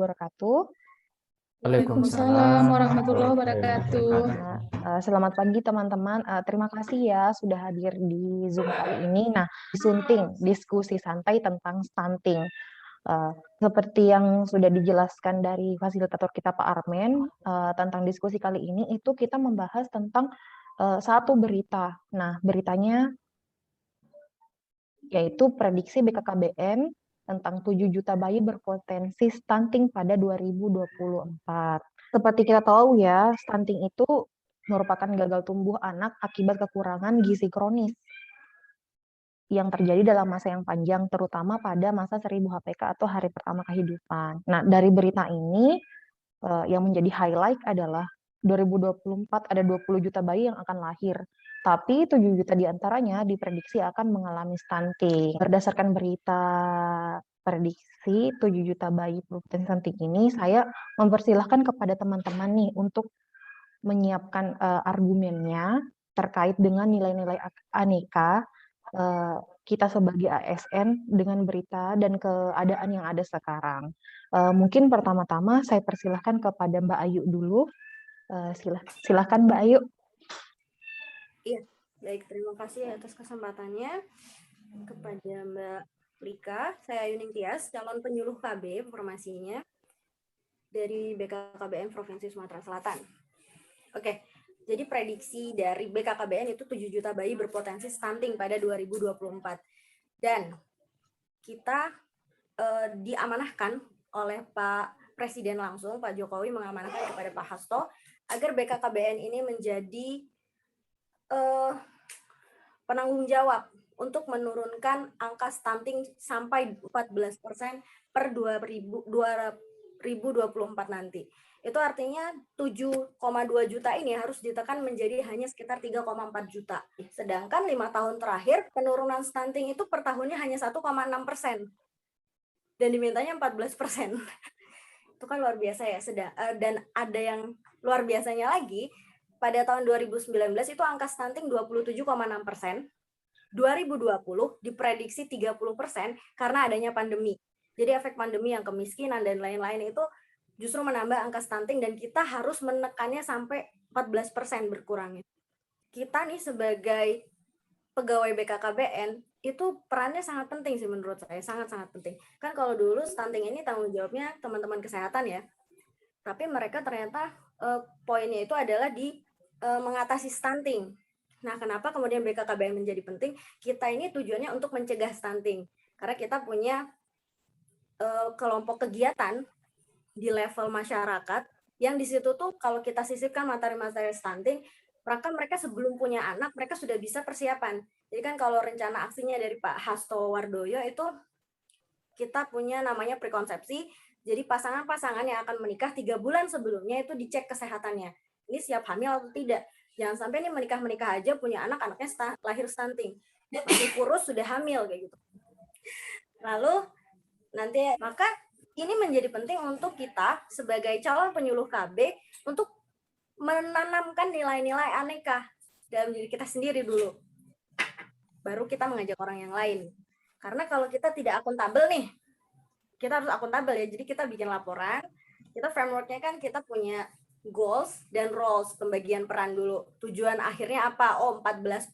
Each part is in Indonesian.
wabarakatuh. Waalaikumsalam warahmatullahi warahmatullahi wabarakatuh. wabarakatuh. Selamat pagi teman-teman. Terima kasih ya sudah hadir di Zoom kali ini. Nah, disunting diskusi santai tentang stunting. Seperti yang sudah dijelaskan dari fasilitator kita Pak Armen, tentang diskusi kali ini itu kita membahas tentang satu berita. Nah, beritanya yaitu prediksi BKKBN tentang 7 juta bayi berpotensi stunting pada 2024. Seperti kita tahu ya, stunting itu merupakan gagal tumbuh anak akibat kekurangan gizi kronis yang terjadi dalam masa yang panjang, terutama pada masa 1000 HPK atau hari pertama kehidupan. Nah, dari berita ini yang menjadi highlight adalah 2024 ada 20 juta bayi yang akan lahir, tapi 7 juta diantaranya diprediksi akan mengalami stunting. Berdasarkan berita prediksi 7 juta bayi berpotensi stunting ini, saya mempersilahkan kepada teman-teman nih untuk menyiapkan argumennya terkait dengan nilai-nilai aneka kita sebagai ASN dengan berita dan keadaan yang ada sekarang. Mungkin pertama-tama saya persilahkan kepada Mbak Ayu dulu. Silahkan Mbak Ayu. Iya, baik. Terima kasih atas kesempatannya kepada Mbak Lika. Saya Yuning Tias, calon penyuluh KB informasinya dari BKKBN Provinsi Sumatera Selatan. Oke. Jadi prediksi dari BKKBN itu 7 juta bayi berpotensi stunting pada 2024. Dan kita diamanahkan oleh Pak Presiden langsung, Pak Jokowi mengamanahkan kepada Pak Hasto, agar BKKBN ini menjadi penanggung jawab untuk menurunkan angka stunting sampai 14% per 2024 nanti. Itu artinya 7,2 juta ini harus ditekan menjadi hanya sekitar 3,4 juta. Sedangkan 5 tahun terakhir penurunan stunting itu per tahunnya hanya 1,6%. Dan dimintanya 14%. Itu kan luar biasa ya. Dan ada yang luar biasanya lagi, pada tahun 2019 itu angka stunting 27,6%. 2020 diprediksi 30% karena adanya pandemi. Jadi efek pandemi yang kemiskinan dan lain-lain itu justru menambah angka stunting dan kita harus menekannya sampai 14% berkurangnya. Kita nih sebagai pegawai BKKBN itu perannya sangat penting sih menurut saya, sangat-sangat penting. Kan kalau dulu stunting ini tanggung jawabnya teman-teman kesehatan ya. Tapi mereka ternyata poinnya itu adalah di mengatasi stunting. Nah, kenapa kemudian BKKBN menjadi penting? Kita ini tujuannya untuk mencegah stunting. Karena kita punya kelompok kegiatan di level masyarakat yang di situ tuh kalau kita sisipkan materi-materi stunting, maka mereka sebelum punya anak mereka sudah bisa persiapan. Jadi kan kalau rencana aksinya dari Pak Hasto Wardoyo itu kita punya namanya prekonsepsi. Jadi pasangan-pasangan yang akan menikah 3 bulan sebelumnya itu dicek kesehatannya. Ini siap hamil atau tidak. Jangan sampai nih menikah aja punya anak, anaknya lahir stunting. Masih kurus sudah hamil kayak gitu. Lalu nanti maka ini menjadi penting untuk kita sebagai calon penyuluh KB untuk menanamkan nilai-nilai aneka dalam diri kita sendiri dulu. Baru kita mengajak orang yang lain. Karena kalau kita tidak akuntabel nih, kita harus akuntabel ya. Jadi kita bikin laporan, kita frameworknya kan kita punya goals dan roles, pembagian peran dulu. Tujuan akhirnya apa? Oh, 14%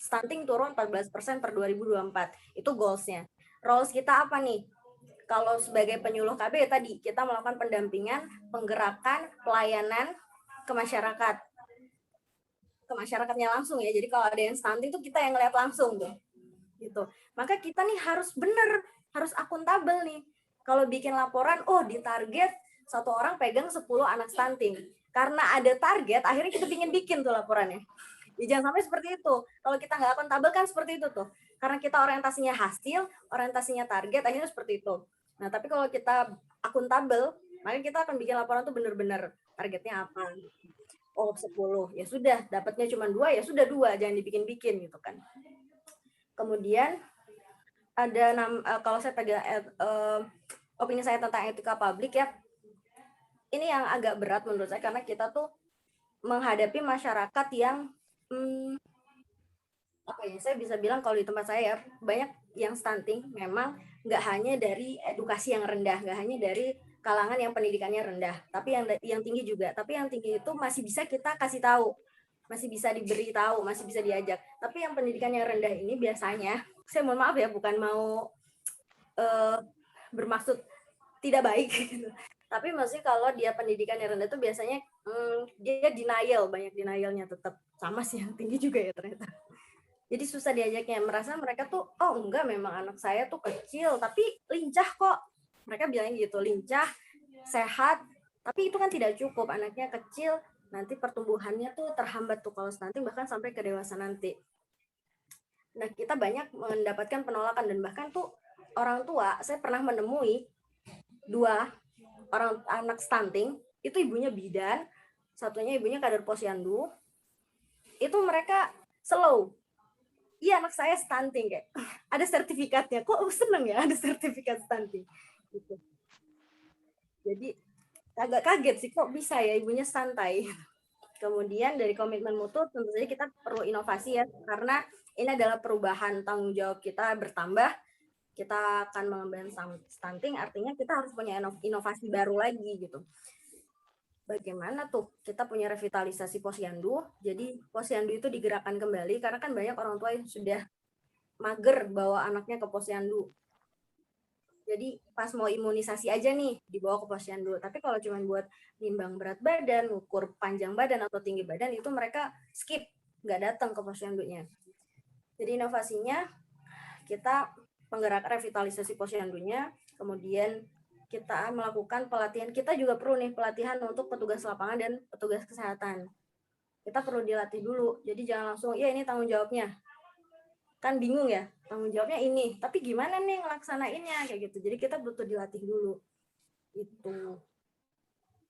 stunting turun 14% per 2024. Itu goalsnya. Roles kita apa nih? Kalau sebagai penyuluh KB tadi kita melakukan pendampingan, penggerakan, pelayanan ke masyarakat. Ke masyarakatnya langsung ya. Jadi kalau ada yang stunting itu kita yang ngeliat langsung tuh. Gitu. Maka kita nih harus bener, harus akuntabel nih. Kalau bikin laporan, oh ditarget satu orang pegang 10 anak stunting. Karena ada target, akhirnya kita bikin tuh laporannya. Ya, jangan sampai seperti itu. Kalau kita nggak akuntabel kan seperti itu tuh. Karena kita orientasinya hasil, orientasinya target, akhirnya seperti itu. Nah, tapi kalau kita akuntabel, maka kita akan bikin laporan tuh benar-benar targetnya apa. Oh, 10. Ya sudah, dapatnya cuma 2, ya sudah 2, jangan dibikin-bikin gitu kan. Kemudian ada kalau saya pegang opini saya tentang etika publik ya. Ini yang agak berat menurut saya karena kita tuh menghadapi masyarakat yang apa ya, saya bisa bilang kalau di tempat saya banyak yang stunting memang nggak hanya dari edukasi yang rendah, nggak hanya dari kalangan yang pendidikannya rendah, tapi yang tinggi juga. Tapi yang tinggi itu masih bisa kita kasih tahu, masih bisa diberi tahu, masih bisa diajak. Tapi yang pendidikannya rendah ini biasanya, saya mohon maaf ya, bukan mau bermaksud tidak baik gitu. Tapi maksudnya kalau dia pendidikannya rendah itu biasanya dia denial, banyak denialnya tetap. Sama sih yang tinggi juga ya ternyata. Jadi susah diajaknya, merasa mereka tuh, oh enggak, memang anak saya tuh kecil, tapi lincah kok. Mereka bilangnya gitu, lincah, sehat, tapi itu kan tidak cukup. Anaknya kecil, nanti pertumbuhannya tuh terhambat tuh kalau stunting, bahkan sampai ke dewasa nanti. Nah, kita banyak mendapatkan penolakan, dan bahkan tuh orang tua, saya pernah menemui 2 orang anak stunting, itu ibunya bidan, satunya ibunya kader posyandu, itu mereka slow. Iya, anak saya stunting, kayak ada sertifikatnya. Kok seneng ya ada sertifikat stunting gitu. Jadi agak kaget sih, kok bisa ya ibunya santai. Kemudian dari komitmen mutu tentu saja kita perlu inovasi ya, karena ini adalah perubahan, tanggung jawab kita bertambah, kita akan mengembangkan stunting, artinya kita harus punya inovasi baru lagi gitu. Bagaimana tuh kita punya revitalisasi posyandu, jadi posyandu itu digerakkan kembali, karena kan banyak orang tua yang sudah mager bawa anaknya ke posyandu. Jadi pas mau imunisasi aja nih dibawa ke posyandu. Tapi kalau cuma buat nimbang berat badan, ukur panjang badan atau tinggi badan, itu mereka skip, nggak datang ke posyandunya. Jadi inovasinya kita penggerak revitalisasi posyandunya, kemudian kita melakukan pelatihan. Kita juga perlu nih pelatihan untuk petugas lapangan dan petugas kesehatan. Kita perlu dilatih dulu. Jadi jangan langsung, ya ini tanggung jawabnya. Kan bingung ya, tanggung jawabnya ini, tapi gimana nih ngelaksanainnya kayak gitu. Jadi kita butuh dilatih dulu.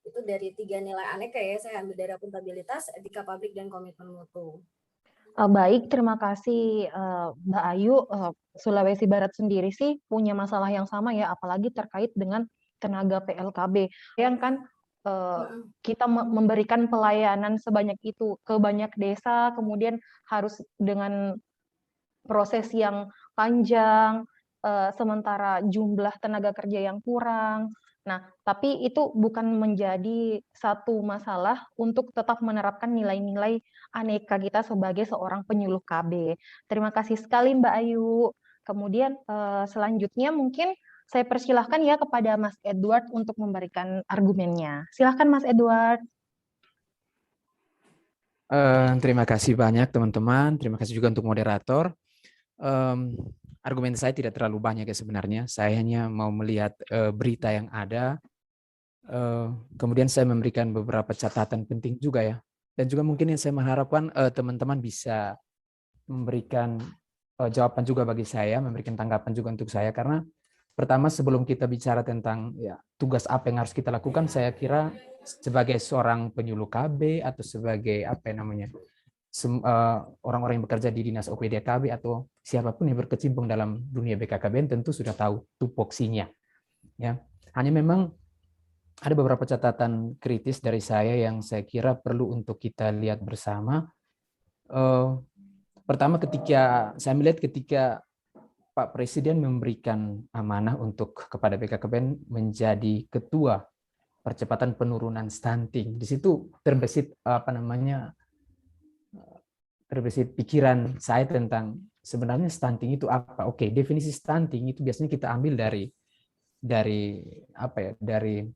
Itu dari 3 nilai aneka ya, saya ambil dari akuntabilitas, etika publik, dan komitmen mutu. Baik, terima kasih Mbak Ayu. Sulawesi Barat sendiri sih punya masalah yang sama ya, apalagi terkait dengan tenaga PLKB. Yang kan kita memberikan pelayanan sebanyak itu ke banyak desa, kemudian harus dengan proses yang panjang, sementara jumlah tenaga kerja yang kurang. Nah, tapi itu bukan menjadi satu masalah untuk tetap menerapkan nilai-nilai aneka kita sebagai seorang penyuluh KB. Terima kasih sekali Mbak Ayu. Kemudian selanjutnya mungkin saya persilahkan ya kepada Mas Edward untuk memberikan argumennya. Silahkan Mas Edward. Terima kasih banyak teman-teman. Terima kasih juga untuk moderator. Argumen saya tidak terlalu banyak ya sebenarnya. Saya hanya mau melihat berita yang ada. Kemudian saya memberikan beberapa catatan penting juga ya. Dan juga mungkin yang saya mengharapkan teman-teman bisa memberikan jawaban juga bagi saya, memberikan tanggapan juga untuk saya. Karena pertama sebelum kita bicara tentang ya, tugas apa yang harus kita lakukan, saya kira sebagai seorang penyuluh KB atau sebagai apa namanya, orang-orang yang bekerja di dinas OPD KB atau siapapun yang berkecimpung dalam dunia BKKBN tentu sudah tahu tupoksinya. Ya, hanya memang ada beberapa catatan kritis dari saya yang saya kira perlu untuk kita lihat bersama. Pertama, saya melihat ketika Pak Presiden memberikan amanah untuk kepada BKKBN menjadi ketua percepatan penurunan stunting, di situ terbesit terbesit pikiran saya tentang sebenarnya stunting itu apa. Oke, definisi stunting itu biasanya kita ambil dari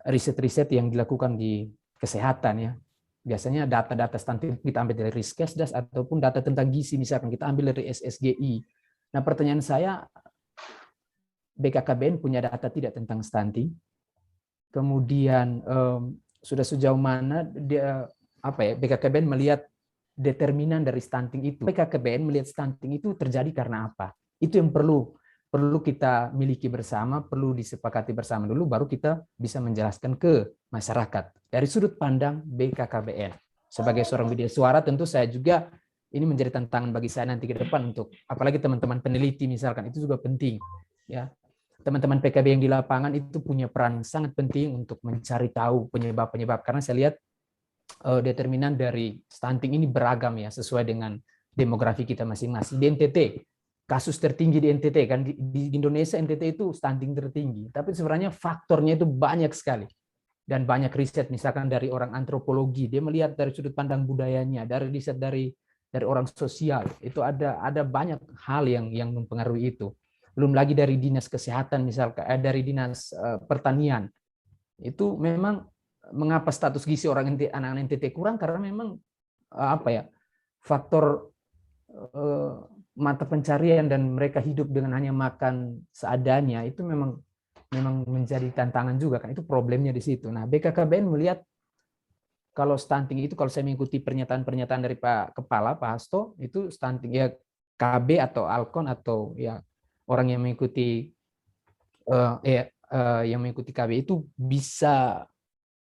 riset-riset yang dilakukan di kesehatan ya. Biasanya data-data stunting kita ambil dari Riskesdas ataupun data tentang gizi misalkan kita ambil dari SSGI. Nah, pertanyaan saya, BKKBN punya data tidak tentang stunting? Kemudian sudah sejauh mana BKKBN melihat determinan dari stunting itu? BKKBN melihat stunting itu terjadi karena apa? Itu yang perlu kita miliki bersama, perlu disepakati bersama dulu, baru kita bisa menjelaskan ke masyarakat dari sudut pandang BKKBN. Sebagai seorang media suara, tentu saya juga ini menjadi tantangan bagi saya nanti ke depan untuk apalagi teman-teman peneliti misalkan, itu juga penting ya. Teman-teman PKB yang di lapangan itu punya peran sangat penting untuk mencari tahu penyebab-penyebab, karena saya lihat determinan dari stunting ini beragam ya, sesuai dengan demografi kita masing-masing. Di NTT kasus tertinggi di NTT kan, di Indonesia NTT itu stunting tertinggi, tapi sebenarnya faktornya itu banyak sekali. Dan banyak riset misalkan dari orang antropologi, dia melihat dari sudut pandang budayanya, dari riset dari orang sosial, itu ada banyak hal yang mempengaruhi itu. Belum lagi dari dinas kesehatan misalkan, dari dinas pertanian. Itu memang mengapa status gizi anak-anak NTT kurang, karena memang faktor mata pencarian dan mereka hidup dengan hanya makan seadanya itu memang menjadi tantangan juga kan, itu problemnya di situ. Nah, BKKBN melihat kalau stunting itu, kalau saya mengikuti pernyataan dari Pak Kepala, Pak Hasto, itu stunting ya KB atau Alkon atau ya orang yang mengikuti yang mengikuti KB itu bisa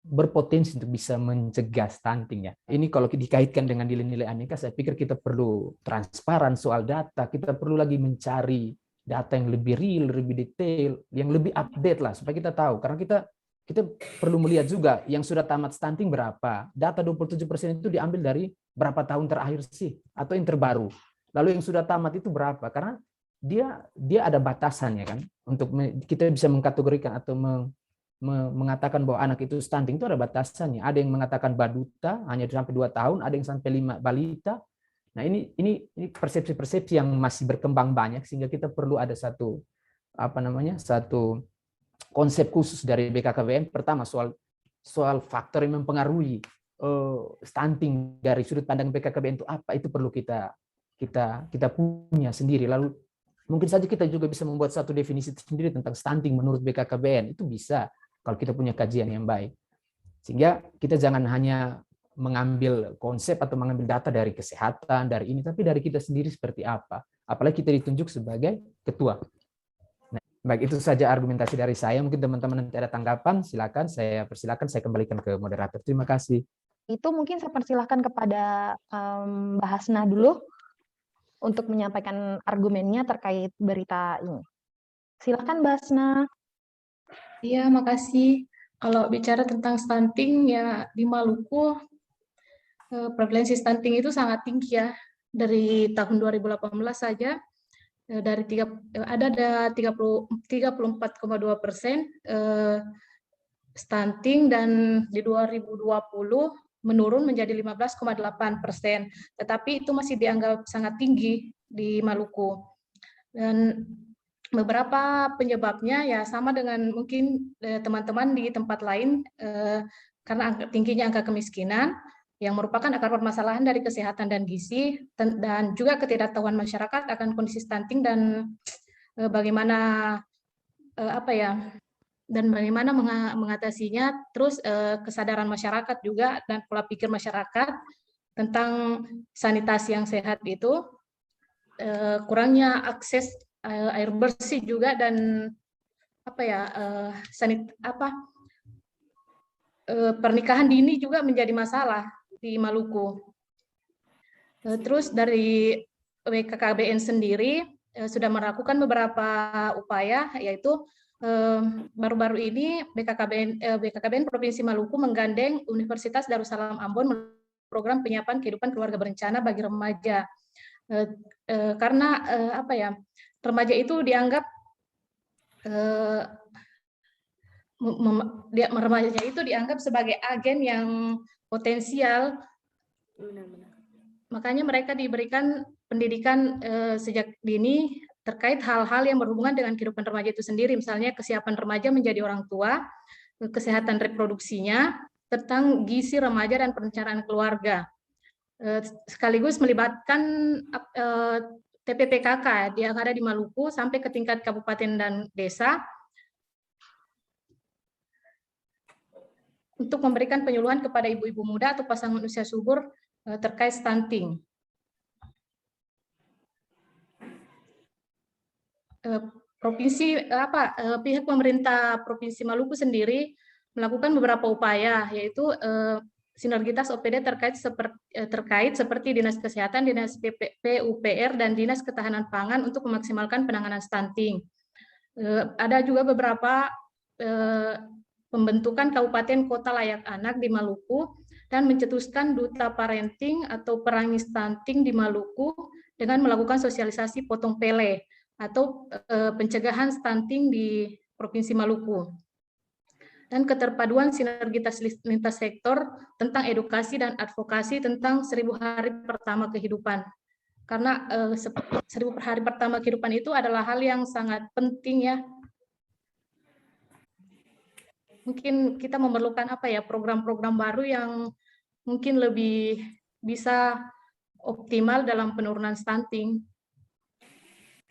berpotensi untuk bisa mencegah stunting ya. Ini kalau dikaitkan dengan nilai-nilai Aneka, saya pikir kita perlu transparan soal data, kita perlu lagi mencari data yang lebih real, lebih detail, yang lebih update lah supaya kita tahu. Karena kita perlu melihat juga yang sudah tamat stunting berapa. Data 27% itu diambil dari berapa tahun terakhir sih atau yang terbaru. Lalu yang sudah tamat itu berapa? Karena dia ada batasannya kan. Untuk kita bisa mengkategorikan atau mengatakan bahwa anak itu stunting itu ada batasannya. Ada yang mengatakan baduta hanya sampai 2 tahun, ada yang sampai 5 balita. Nah, ini persepsi-persepsi yang masih berkembang banyak sehingga kita perlu ada satu konsep khusus dari BKKBN. Pertama soal faktor yang mempengaruhi stunting dari sudut pandang BKKBN itu apa, itu perlu kita punya sendiri. Lalu mungkin saja kita juga bisa membuat satu definisi sendiri tentang stunting menurut BKKBN, itu bisa kalau kita punya kajian yang baik. Sehingga kita jangan hanya mengambil konsep atau mengambil data dari kesehatan, dari ini, tapi dari kita sendiri seperti apa. Apalagi kita ditunjuk sebagai ketua. Nah, baik, itu saja argumentasi dari saya. Mungkin teman-teman nanti ada tanggapan, silakan saya kembalikan ke moderator. Terima kasih. Itu mungkin saya persilahkan kepada Mbak Hasna dulu untuk menyampaikan argumennya terkait berita ini. Silakan Mbak Hasna. Iya, makasih. Kalau bicara tentang stunting ya di Maluku, prevalensi stunting itu sangat tinggi ya. Dari tahun 2018 saja dari 34,2% stunting, dan di 2020 menurun menjadi 15,8%. Tetapi itu masih dianggap sangat tinggi di Maluku. Dan beberapa penyebabnya ya sama dengan mungkin teman-teman di tempat lain, karena tingginya angka kemiskinan yang merupakan akar permasalahan dari kesehatan dan gizi, dan juga ketidaktahuan masyarakat akan kondisi stunting dan bagaimana mengatasinya. Terus kesadaran masyarakat juga dan pola pikir masyarakat tentang sanitasi yang sehat itu, kurangnya akses air bersih juga, dan pernikahan dini juga menjadi masalah di Maluku. Terus dari BKKBN sendiri sudah melakukan beberapa upaya, yaitu baru-baru ini BKKBN Provinsi Maluku menggandeng Universitas Darussalam Ambon program penyiapan kehidupan keluarga berencana bagi remaja. Karena remaja itu dianggap remaja itu dianggap sebagai agen yang potensial. Makanya mereka diberikan pendidikan sejak dini terkait hal-hal yang berhubungan dengan kehidupan remaja itu sendiri, misalnya kesiapan remaja menjadi orang tua, kesehatan reproduksinya, tentang gizi remaja dan perencanaan keluarga. Sekaligus melibatkan TPPKK yang ada di Maluku sampai ke tingkat kabupaten dan desa untuk memberikan penyuluhan kepada ibu-ibu muda atau pasangan usia subur terkait stunting. Pihak pemerintah Provinsi Maluku sendiri melakukan beberapa upaya, yaitu sinergitas OPD terkait seperti Dinas Kesehatan, Dinas PUPR, dan Dinas Ketahanan Pangan untuk memaksimalkan penanganan stunting. Ada juga beberapa pembentukan kabupaten kota layak anak di Maluku dan mencetuskan duta parenting atau perangi stunting di Maluku dengan melakukan sosialisasi potong pele atau pencegahan stunting di Provinsi Maluku. Dan keterpaduan sinergitas lintas sektor tentang edukasi dan advokasi tentang 1000 hari pertama kehidupan. Karena 1000 hari pertama kehidupan itu adalah hal yang sangat penting ya. Mungkin kita memerlukan program-program baru yang mungkin lebih bisa optimal dalam penurunan stunting.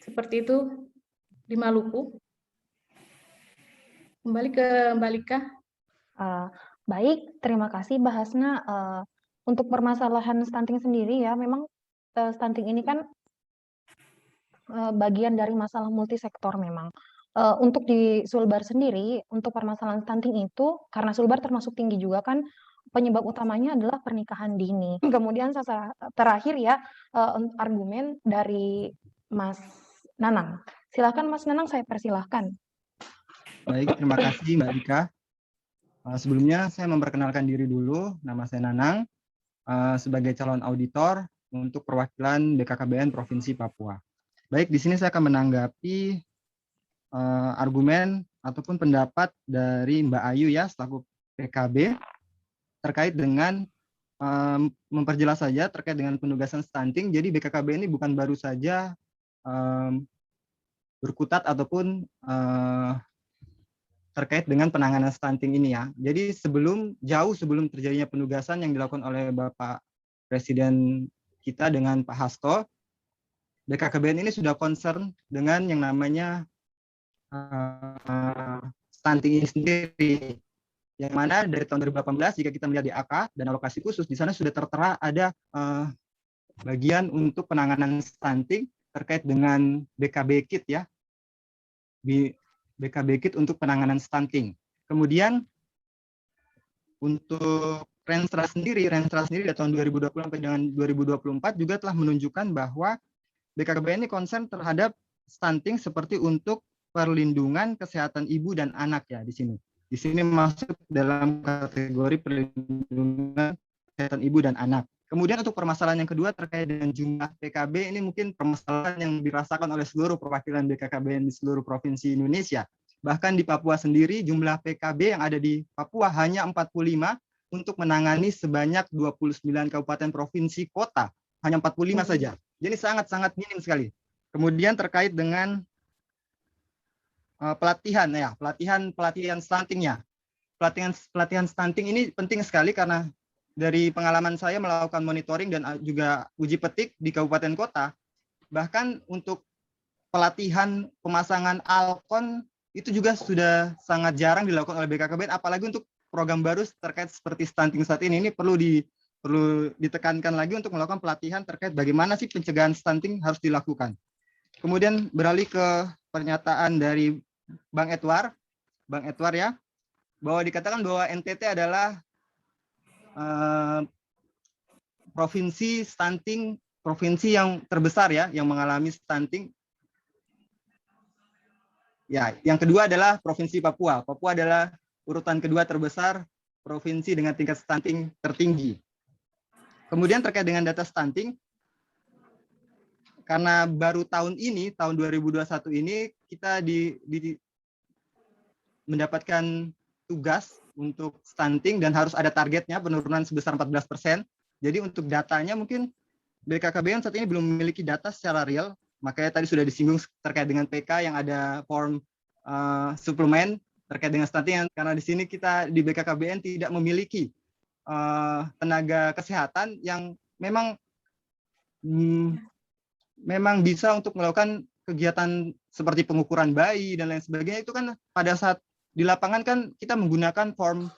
Seperti itu di Maluku. Kembali ke Mbak Lika. Baik, terima kasih Mbak Hasna. Untuk permasalahan stunting sendiri ya, memang stunting ini kan bagian dari masalah multisektor memang. Untuk di Sulbar sendiri, untuk permasalahan stunting itu, karena Sulbar termasuk tinggi juga kan, penyebab utamanya adalah pernikahan dini. Kemudian terakhir ya, argumen dari Mas Nanang. Silakan Mas Nanang, saya persilahkan. Baik, terima kasih Mbak Dika. Sebelumnya saya memperkenalkan diri dulu, nama saya Nanang, sebagai calon auditor untuk perwakilan BKKBN Provinsi Papua. Baik, di sini saya akan menanggapi argumen ataupun pendapat dari Mbak Ayu ya, selaku PKB, terkait dengan memperjelas saja terkait dengan penugasan stunting. Jadi BKKBN ini bukan baru saja berkutat ataupun terkait dengan penanganan stunting ini ya. Jadi jauh sebelum terjadinya penugasan yang dilakukan oleh Bapak Presiden kita dengan Pak Hasto, BKKBN ini sudah concern dengan yang namanya stunting ini sendiri. Yang mana dari tahun 2018 jika kita melihat di AK dan alokasi khusus, di sana sudah tertera ada bagian untuk penanganan stunting terkait dengan BKB Kit ya. BKB Kit untuk penanganan stunting. Kemudian untuk Renstra sendiri dari tahun 2020 sampai dengan 2024 juga telah menunjukkan bahwa BKKBN ini concern terhadap stunting seperti untuk perlindungan kesehatan ibu dan anak ya di sini. Di sini masuk dalam kategori perlindungan kesehatan ibu dan anak. Kemudian untuk permasalahan yang kedua terkait dengan jumlah PKB, ini mungkin permasalahan yang dirasakan oleh seluruh perwakilan BKKBN di seluruh provinsi Indonesia. Bahkan di Papua sendiri jumlah PKB yang ada di Papua hanya 45 untuk menangani sebanyak 29 kabupaten provinsi kota. Hanya 45 saja. Jadi sangat-sangat minim sekali. Kemudian terkait dengan pelatihan stuntingnya. Pelatihan stunting ini penting sekali karena dari pengalaman saya melakukan monitoring dan juga uji petik di kabupaten kota, bahkan untuk pelatihan pemasangan alkon itu juga sudah sangat jarang dilakukan oleh BKKBN, apalagi untuk program baru terkait seperti stunting saat ini perlu ditekankan lagi untuk melakukan pelatihan terkait bagaimana sih pencegahan stunting harus dilakukan. Kemudian beralih ke pernyataan dari Bang Edward ya, bahwa dikatakan bahwa NTT adalah provinsi yang terbesar ya, yang mengalami stunting. Ya, yang kedua adalah Provinsi Papua. Papua adalah urutan kedua terbesar provinsi dengan tingkat stunting tertinggi. Kemudian terkait dengan data stunting, karena baru tahun 2021 ini kita mendapatkan tugas untuk stunting dan harus ada targetnya penurunan sebesar 14%. Jadi untuk datanya mungkin BKKBN saat ini belum memiliki data secara real, makanya tadi sudah disinggung terkait dengan PK yang ada form suplemen terkait dengan stunting, karena di sini kita di BKKBN tidak memiliki tenaga kesehatan yang memang bisa untuk melakukan kegiatan seperti pengukuran bayi dan lain sebagainya. Itu kan pada saat di lapangan kan kita menggunakan form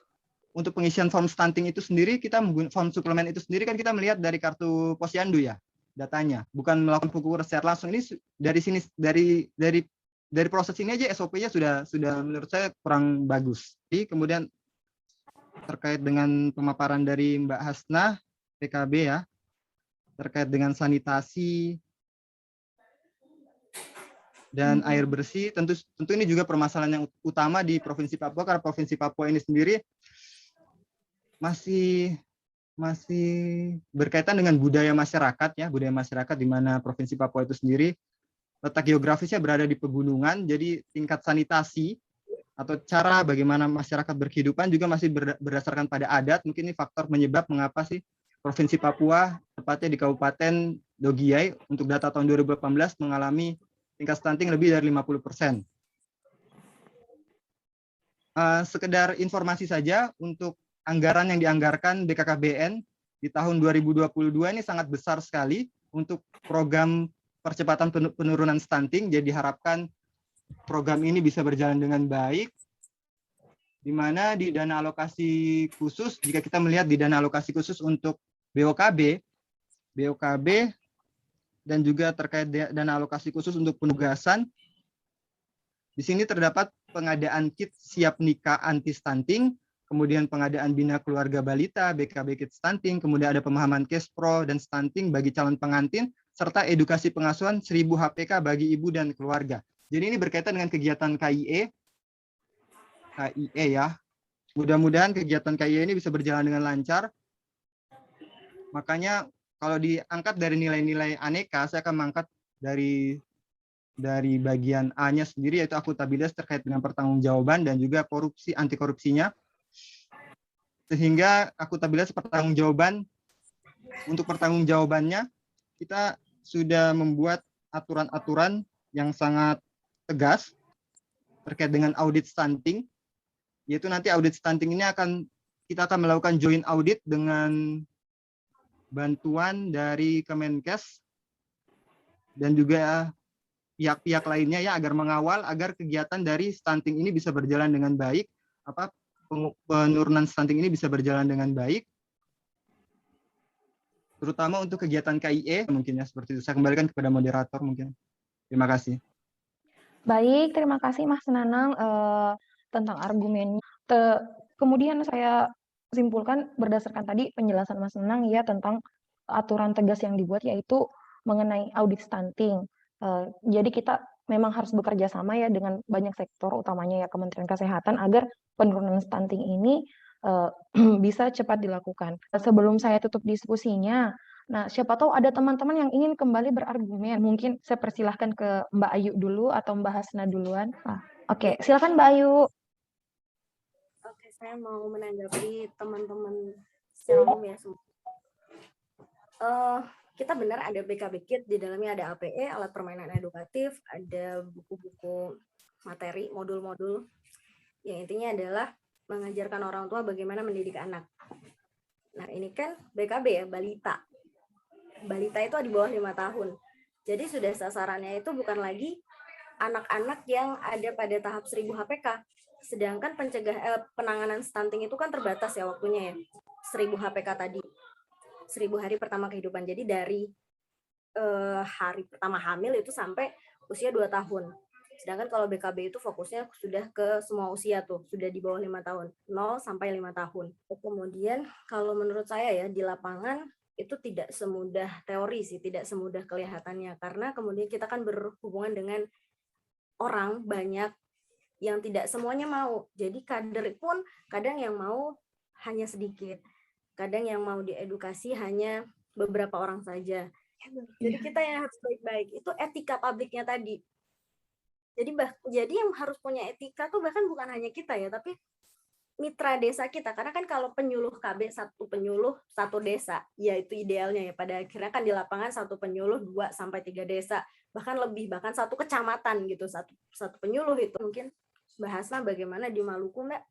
untuk pengisian form stunting itu sendiri, kita menggunakan form suplemen itu sendiri kan kita melihat dari kartu posyandu ya datanya, bukan melakukan pengukuran secara langsung. Ini dari sini dari proses ini aja SOP-nya sudah menurut saya kurang bagus. Jadi kemudian terkait dengan pemaparan dari Mbak Hasna PKB ya, terkait dengan sanitasi dan air bersih, tentu ini juga permasalahan yang utama di Provinsi Papua, karena Provinsi Papua ini sendiri masih masih berkaitan dengan budaya masyarakat ya, budaya masyarakat di mana Provinsi Papua itu sendiri letak geografisnya berada di pegunungan, jadi tingkat sanitasi atau cara bagaimana masyarakat berkehidupan juga masih berdasarkan pada adat. Mungkin ini faktor penyebab mengapa sih Provinsi Papua, tepatnya di Kabupaten Dogiai, untuk data tahun 2018 mengalami tingkat stunting lebih dari 50%. Sekedar informasi saja, untuk anggaran yang dianggarkan BKKBN di tahun 2022 ini sangat besar sekali untuk program percepatan penurunan stunting. Jadi diharapkan program ini bisa berjalan dengan baik, di mana di dana alokasi khusus, jika kita melihat di dana alokasi khusus untuk BOKB dan juga terkait dana alokasi khusus untuk penugasan, di sini terdapat pengadaan kit siap nikah anti stunting, kemudian pengadaan bina keluarga balita, BKB kit stunting, kemudian ada pemahaman cash pro dan stunting bagi calon pengantin, serta edukasi pengasuhan 1000 HPK bagi ibu dan keluarga. Jadi ini berkaitan dengan kegiatan KIE ya. Mudah-mudahan kegiatan KIE ini bisa berjalan dengan lancar. Makanya kalau diangkat dari nilai-nilai aneka, saya akan mengangkat dari bagian A-nya sendiri, yaitu akuntabilitas terkait dengan pertanggungjawaban dan juga korupsi, anti korupsinya. Sehingga akuntabilitas pertanggungjawaban, untuk pertanggungjawabannya kita sudah membuat aturan-aturan yang sangat tegas terkait dengan audit stunting, yaitu nanti audit stunting ini kita akan melakukan joint audit dengan bantuan dari Kemenkes dan juga pihak-pihak lainnya ya, agar mengawal agar kegiatan dari stunting ini bisa berjalan dengan baik, penurunan stunting ini bisa berjalan dengan baik, terutama untuk kegiatan KIE mungkin ya, seperti itu. Saya kembalikan kepada moderator mungkin. Terima kasih. Baik, terima kasih Mas Nanang tentang argumennya. Kemudian saya simpulkan berdasarkan tadi penjelasan Mas Nanang ya tentang aturan tegas yang dibuat, yaitu mengenai audit stunting. Jadi kita memang harus bekerja sama ya dengan banyak sektor, utamanya ya Kementerian Kesehatan, agar penurunan stunting ini bisa cepat dilakukan. Sebelum saya tutup diskusinya, nah siapa tahu ada teman-teman yang ingin kembali berargumen. Mungkin saya persilahkan ke Mbak Ayu dulu atau Mbak Hasna duluan. Oke, silakan Mbak Ayu. Oke, saya mau menanggapi teman-teman secara umum ya semua. Kita benar ada BKB Kit, di dalamnya ada APE, alat permainan edukatif, ada buku-buku materi, modul-modul, yang intinya adalah mengajarkan orang tua bagaimana mendidik anak. Nah ini kan BKB ya, balita. Balita itu di bawah 5 tahun. Jadi sudah sasarannya itu bukan lagi anak-anak yang ada pada tahap 1000 HPK. Sedangkan penanganan stunting itu kan terbatas ya waktunya ya. 1000 HPK tadi. 1000 hari pertama kehidupan. Jadi dari hari pertama hamil itu sampai usia 2 tahun. Sedangkan kalau BKB itu fokusnya sudah ke semua usia tuh, sudah di bawah 5 tahun, 0 sampai 5 tahun. Kemudian kalau menurut saya ya di lapangan itu tidak semudah teori sih, tidak semudah kelihatannya, karena kemudian kita kan berhubungan dengan orang banyak yang tidak semuanya mau. Jadi kader pun kadang yang mau hanya sedikit, kadang yang mau diedukasi hanya beberapa orang saja. Jadi kita yang harus baik-baik, itu etika publiknya tadi. Jadi yang harus punya etika tuh bahkan bukan hanya kita ya, tapi mitra desa kita. Karena kan kalau penyuluh KB, satu penyuluh, satu desa, ya itu idealnya ya. Pada akhirnya kan di lapangan satu penyuluh 2 sampai 3 desa, bahkan lebih, bahkan satu kecamatan gitu, satu penyuluh itu. Mungkin Mbak Hasna bagaimana di Maluku, Mbak?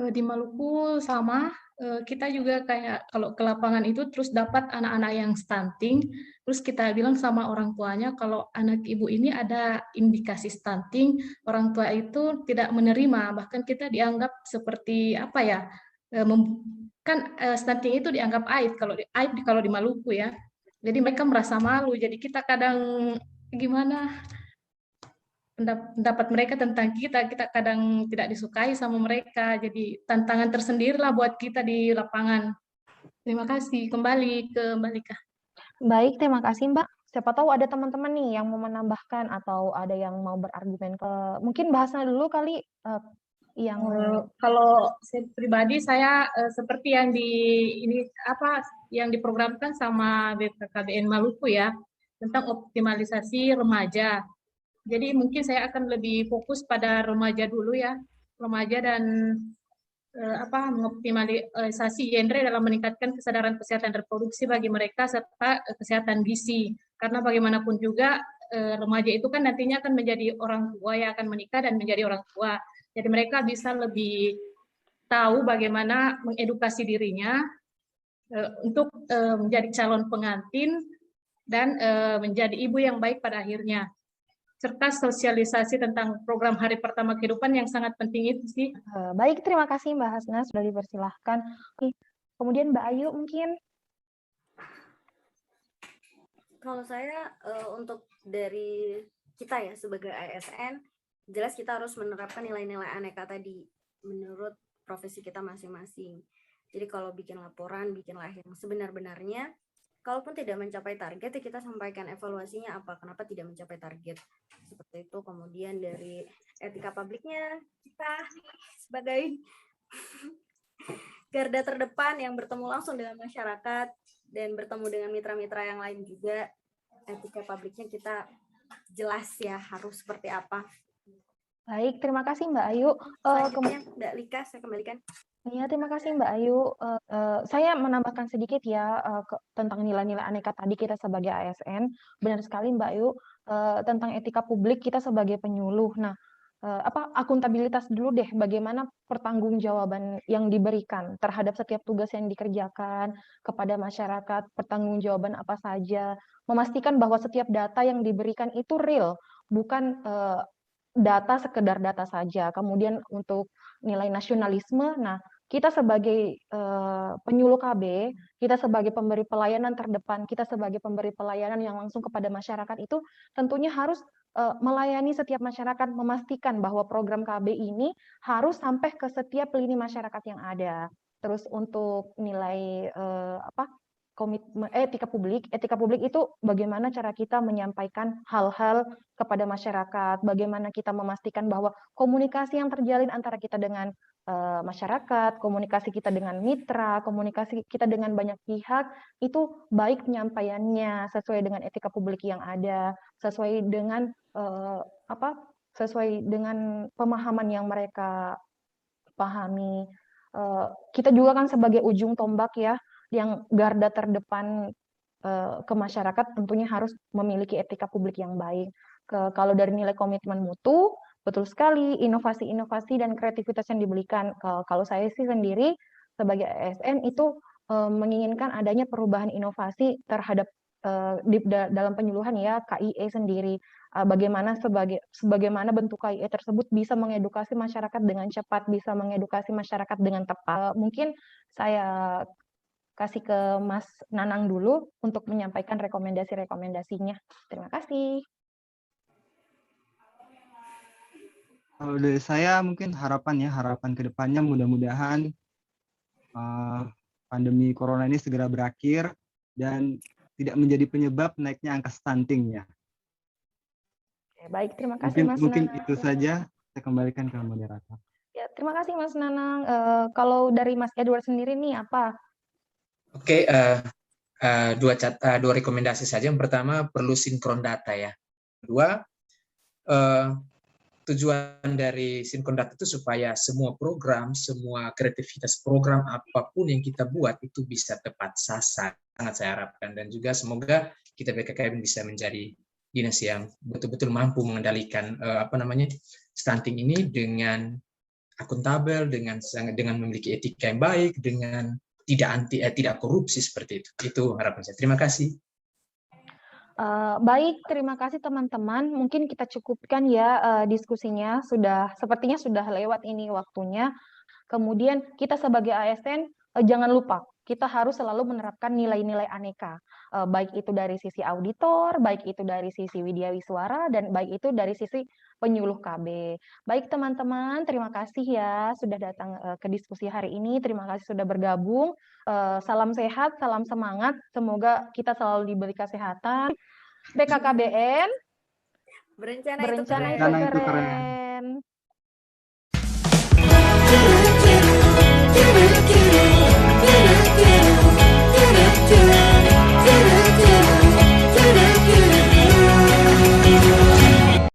Di Maluku sama, kita juga kayak kalau ke lapangan itu terus dapat anak-anak yang stunting, terus kita bilang sama orang tuanya kalau anak ibu ini ada indikasi stunting, orang tua itu tidak menerima, bahkan kita dianggap seperti apa ya, kan stunting itu dianggap aib kalau di Maluku ya, jadi mereka merasa malu, jadi kita kadang gimana pendapat mereka tentang kita kadang tidak disukai sama mereka, jadi tantangan tersendirilah buat kita di lapangan. Terima kasih, kembali ke Mbak Lika. Baik, terima kasih Mbak. Siapa tahu ada teman-teman nih yang mau menambahkan atau ada yang mau berargumen. Mungkin bahasnya dulu kali, yang Kalau saya pribadi saya seperti yang yang diprogramkan sama BKKBN Maluku ya, tentang optimalisasi remaja. Jadi mungkin saya akan lebih fokus pada remaja dulu ya, remaja dan mengoptimalisasi genre dalam meningkatkan kesadaran kesehatan reproduksi bagi mereka serta kesehatan gizi. Karena bagaimanapun juga remaja itu kan nantinya akan menjadi orang tua yang akan menikah dan menjadi orang tua. Jadi mereka bisa lebih tahu bagaimana mengedukasi dirinya untuk menjadi calon pengantin dan menjadi ibu yang baik pada akhirnya. Serta sosialisasi tentang program hari pertama kehidupan yang sangat penting itu sih. Baik, terima kasih Mbak Hasna sudah dipersilahkan. Oke. Kemudian Mbak Ayu mungkin. Kalau saya untuk dari kita ya sebagai ASN, jelas kita harus menerapkan nilai-nilai aneka tadi menurut profesi kita masing-masing. Jadi kalau bikin laporan, bikinlah yang sebenar-benarnya. Kalaupun tidak mencapai target, ya kita sampaikan evaluasinya apa, kenapa tidak mencapai target. Seperti itu. Kemudian dari etika publiknya, kita sebagai garda terdepan yang bertemu langsung dengan masyarakat dan bertemu dengan mitra-mitra yang lain juga, etika publiknya kita jelas ya harus seperti apa. Baik, terima kasih Mbak Ayu. Selanjutnya Mbak Lika, saya kembalikan. Ya, terima kasih Mbak Ayu. Saya menambahkan sedikit ya tentang nilai-nilai aneka tadi kita sebagai ASN. Benar sekali Mbak Ayu, tentang etika publik kita sebagai penyuluh. Nah, akuntabilitas dulu deh, bagaimana pertanggungjawaban yang diberikan terhadap setiap tugas yang dikerjakan kepada masyarakat, pertanggungjawaban apa saja, memastikan bahwa setiap data yang diberikan itu real, bukan data sekedar data saja. Kemudian untuk nilai nasionalisme, nah kita sebagai penyuluh KB, kita sebagai pemberi pelayanan terdepan, kita sebagai pemberi pelayanan yang langsung kepada masyarakat itu tentunya harus melayani setiap masyarakat, memastikan bahwa program KB ini harus sampai ke setiap lini masyarakat yang ada. Terus untuk nilai komitmen etika publik itu bagaimana cara kita menyampaikan hal-hal kepada masyarakat, bagaimana kita memastikan bahwa komunikasi yang terjalin antara kita dengan masyarakat, komunikasi kita dengan mitra, komunikasi kita dengan banyak pihak itu baik penyampaiannya sesuai dengan etika publik yang ada, sesuai dengan sesuai dengan pemahaman yang mereka pahami. Kita juga kan sebagai ujung tombak ya, yang garda terdepan ke masyarakat tentunya harus memiliki etika publik yang baik. Kalau dari nilai komitmen mutu, betul sekali, inovasi-inovasi dan kreativitas yang diberikan. Kalau saya sih sendiri sebagai ASN itu menginginkan adanya perubahan inovasi terhadap dalam penyuluhan ya KIE sendiri. Bagaimana bentuk KIE tersebut bisa mengedukasi masyarakat dengan cepat, bisa mengedukasi masyarakat dengan tepat. Mungkin saya kasih ke Mas Nanang dulu untuk menyampaikan rekomendasi-rekomendasinya. Terima kasih. Kalau dari saya mungkin harapan ke depannya mudah-mudahan pandemi corona ini segera berakhir dan tidak menjadi penyebab naiknya angka stunting ya. Baik, terima kasih Mas mungkin Nanang. itu saja, saya kembalikan ke moderator. Ya, terima kasih Mas Nanang. Kalau dari Mas Edward sendiri nih apa? Oke, dua rekomendasi saja. Yang pertama perlu sinkron data ya. Kedua, tujuan dari sinkron data itu supaya semua program, semua kreativitas program apapun yang kita buat itu bisa tepat sasaran. Sangat saya harapkan, dan juga semoga kita BKKBN bisa menjadi dinas yang betul-betul mampu mengendalikan stunting ini dengan akuntabel, dengan memiliki etika yang baik, dengan tidak korupsi seperti itu. Itu harapan saya. Terima kasih. Baik, terima kasih teman-teman. Mungkin kita cukupkan ya diskusinya. Sepertinya sudah lewat ini waktunya. Kemudian kita sebagai ASN jangan lupa kita harus selalu menerapkan nilai-nilai aneka, baik itu dari sisi auditor, baik itu dari sisi Widyawiswara, dan baik itu dari sisi penyuluh KB. Baik teman-teman, terima kasih ya sudah datang ke diskusi hari ini. Terima kasih sudah bergabung. Salam sehat, salam semangat. Semoga kita selalu diberi kesehatan. BKKBN, berencana itu keren.